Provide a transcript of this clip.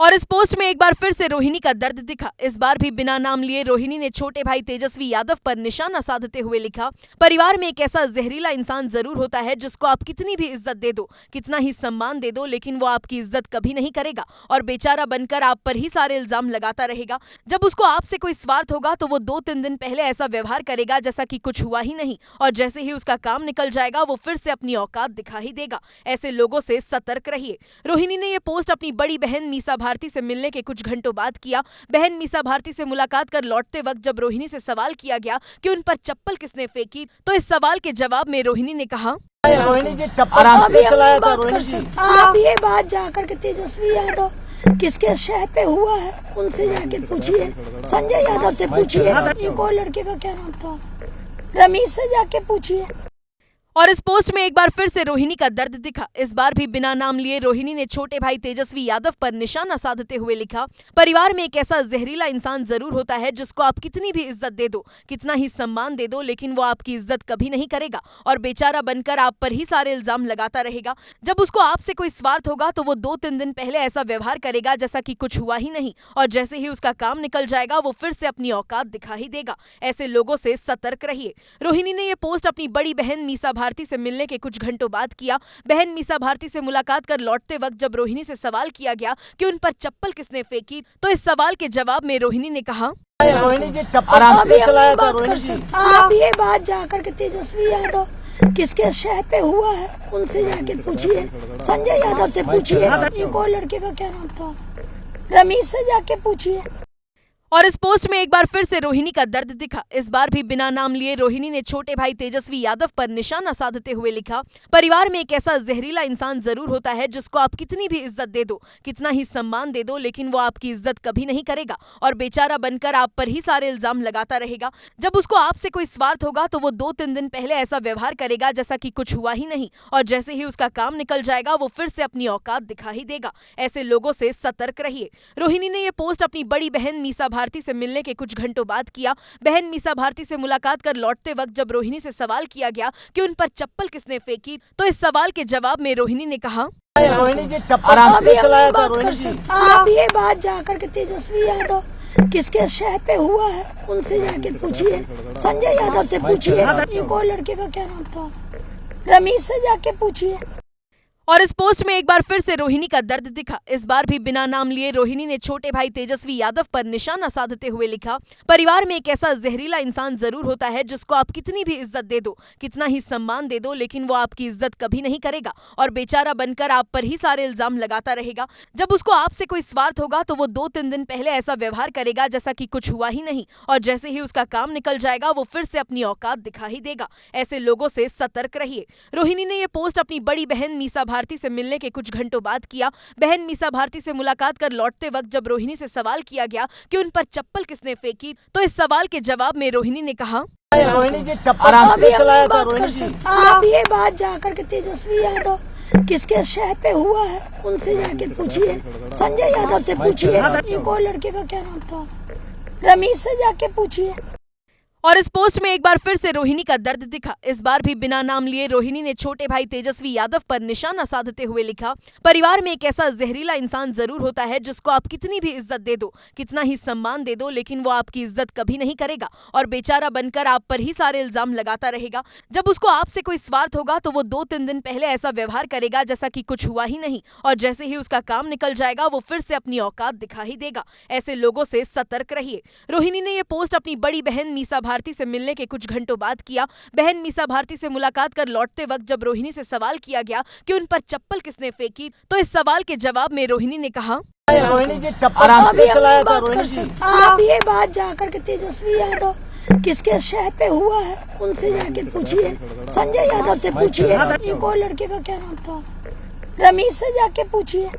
और इस पोस्ट में एक बार फिर से रोहिणी का दर्द दिखा। इस बार भी बिना नाम लिए रोहिणी ने छोटे भाई तेजस्वी यादव पर निशाना साधते हुए लिखा, परिवार में एक ऐसा जहरीला इंसान जरूर होता है जिसको आप कितनी भी इज्जत दे दो, कितना ही सम्मान दे दो, लेकिन वो आपकी इज्जत कभी नहीं करेगा और बेचारा बनकर आप पर ही सारे इल्जाम लगाता रहेगा। जब उसको आपसे कोई स्वार्थ होगा तो वो 2-3 दिन पहले ऐसा व्यवहार करेगा जैसा कि कुछ हुआ ही नहीं, और जैसे ही उसका काम निकल जाएगा वो फिर से अपनी औकात दिखा ही देगा। ऐसे लोगों से सतर्क रहिए। रोहिणी ने ये पोस्ट अपनी बड़ी बहन मीसा भारती से मिलने के कुछ घंटों बाद किया। बहन मीसा भारती से मुलाकात कर लौटते वक्त जब रोहिणी से सवाल किया गया कि उन पर चप्पल किसने फेंकी, तो इस सवाल के जवाब में रोहिणी ने कहा, रोहिणी जी चप्पल किसने चलाया था? रोहिणी जी आप ये बात जाकर के तेजस्वी यादव किसके शहर पे हुआ है उनसे जाके पूछिए, संजय यादव से पूछिए, एक और लड़के का क्या नाम था, रमेश से जाके पूछिए। और इस पोस्ट में एक बार फिर से रोहिणी का दर्द दिखा। इस बार भी बिना नाम लिए रोहिणी ने छोटे भाई तेजस्वी यादव पर निशाना साधते हुए लिखा, परिवार में एक ऐसा जहरीला इंसान जरूर होता है जिसको आप कितनी भी इज्जत दे दो, कितना ही सम्मान दे दो, लेकिन वो आपकी इज्जत कभी नहीं करेगा और बेचारा बनकर आप पर ही सारे इल्जाम लगाता रहेगा। जब उसको आपसे कोई स्वार्थ होगा तो वो 2-3 दिन पहले ऐसा व्यवहार करेगा जैसा कि कुछ हुआ ही नहीं, और जैसे ही उसका काम निकल जाएगा वो फिर से अपनी औकात दिखा ही देगा। ऐसे लोगों से सतर्क रहिए। रोहिणी ने ये पोस्ट अपनी बड़ी बहन मीसा भारती से मिलने के कुछ घंटों बाद किया। बहन मीसा भारती से मुलाकात कर लौटते वक्त जब रोहिणी से सवाल किया गया कि उन पर चप्पल किसने फेंकी, तो इस सवाल के जवाब में रोहिणी ने कहा, रोहिणी जी चप्पल किसने चलाया था? रोहिणी जी आप ये बात जाकर के तेजस्वी यादव किसके शहर पे हुआ है उनसे जाके पूछिए, संजय यादव से पूछिए, एक और लड़के का क्या नाम था, रमेश से जाके पूछिए। और इस पोस्ट में एक बार फिर से रोहिणी का दर्द दिखा। इस बार भी बिना नाम लिए रोहिणी ने छोटे भाई तेजस्वी यादव पर निशाना साधते हुए लिखा, परिवार में एक ऐसा जहरीला इंसान जरूर होता है जिसको आप कितनी भी इज्जत दे दो, कितना ही सम्मान दे दो, लेकिन वो आपकी इज्जत कभी नहीं करेगा और बेचारा बनकर आप पर ही सारे इल्जाम लगाता रहेगा। जब उसको आपसे कोई स्वार्थ होगा तो वो 2-3 दिन पहले ऐसा व्यवहार करेगा जैसा कि कुछ हुआ ही नहीं, और जैसे ही उसका काम निकल जाएगा वो फिर से अपनी औकात दिखा ही देगा। ऐसे लोगों से सतर्क रहिए। रोहिणी ने ये पोस्ट अपनी बड़ी बहन मीसा भारती से मिलने के कुछ घंटों बाद किया। बहन मीसा भारती से मुलाकात कर लौटते वक्त जब रोहिणी से सवाल किया गया कि उन पर चप्पल किसने फेंकी, तो इस सवाल के जवाब में रोहिणी ने कहा, रोहिणी जी चप्पल किसने चलाया था? रोहिणी जी आप ये बात जाकर के तेजस्वी यादव किसके शहर पे हुआ है उनसे जाके पूछिए, संजय यादव से पूछिए, एक और लड़के का क्या नाम था, रमेश से जाके पूछिए। और इस पोस्ट में एक बार फिर से रोहिणी का दर्द दिखा। इस बार भी बिना नाम लिए रोहिणी ने छोटे भाई तेजस्वी यादव पर निशाना साधते हुए लिखा, परिवार में एक ऐसा जहरीला इंसान जरूर होता है जिसको आप कितनी भी इज्जत दे दो, कितना ही सम्मान दे दो, लेकिन वो आपकी इज्जत कभी नहीं करेगा और बेचारा बनकर आप पर ही सारे इल्जाम लगाता रहेगा। जब उसको आपसे कोई स्वार्थ होगा तो वो 2-3 दिन पहले ऐसा व्यवहार करेगा जैसा कि कुछ हुआ ही नहीं, और जैसे ही उसका काम निकल जाएगा वो फिर से अपनी औकात दिखा ही देगा। ऐसे लोगों से सतर्क रहिए। रोहिणी ने ये पोस्ट अपनी बड़ी बहन मीसा भारती से मिलने के कुछ घंटों बाद किया। बहन मीसा भारती से मुलाकात कर लौटते वक्त जब रोहिणी से सवाल किया गया कि उन पर चप्पल किसने फेंकी, तो इस सवाल के जवाब में रोहिणी ने कहा, रोहिणी जी चप्पल किसने चलाया था? रोहिणी जी आप ये बात जाकर के तेजस्वी यादव किसके शहर पे हुआ है उनसे जाके पूछिए, संजय यादव से पूछिए, एक और लड़के का क्या नाम था, रमेश से जाके पूछिए। और इस पोस्ट में एक बार फिर से रोहिणी का दर्द दिखा। इस बार भी बिना नाम लिए रोहिणी ने छोटे भाई तेजस्वी यादव पर निशाना साधते हुए लिखा, परिवार में एक ऐसा जहरीला इंसान जरूर होता है जिसको आप कितनी भी इज्जत दे दो, कितना ही सम्मान दे दो, लेकिन वो आपकी इज्जत कभी नहीं करेगा और बेचारा बनकर आप पर ही सारे इल्जाम लगाता रहेगा। जब उसको आपसे कोई स्वार्थ होगा तो वो 2-3 दिन पहले ऐसा व्यवहार करेगा जैसा कि कुछ हुआ ही नहीं, और जैसे ही उसका काम निकल जाएगा वो फिर से अपनी औकात दिखा ही देगा। ऐसे लोगों से सतर्क रहिए। रोहिणी ने ये पोस्ट अपनी बड़ी बहन मीसा भारती से मिलने के कुछ घंटों बाद किया। बहन मीसा भारती से मुलाकात कर लौटते वक्त जब रोहिणी से सवाल किया गया कि उन पर चप्पल किसने फेंकी, तो इस सवाल के जवाब में रोहिणी ने कहा, रोहिणी जी चप्पल किसने चलाया था? रोहिणी जी आप ये बात जाकर के तेजस्वी यादव किसके शहर पे हुआ है उनसे जाके पूछिए, संजय यादव से पूछिए, एक और लड़के का क्या नाम था, रमेश से जाके पूछिए।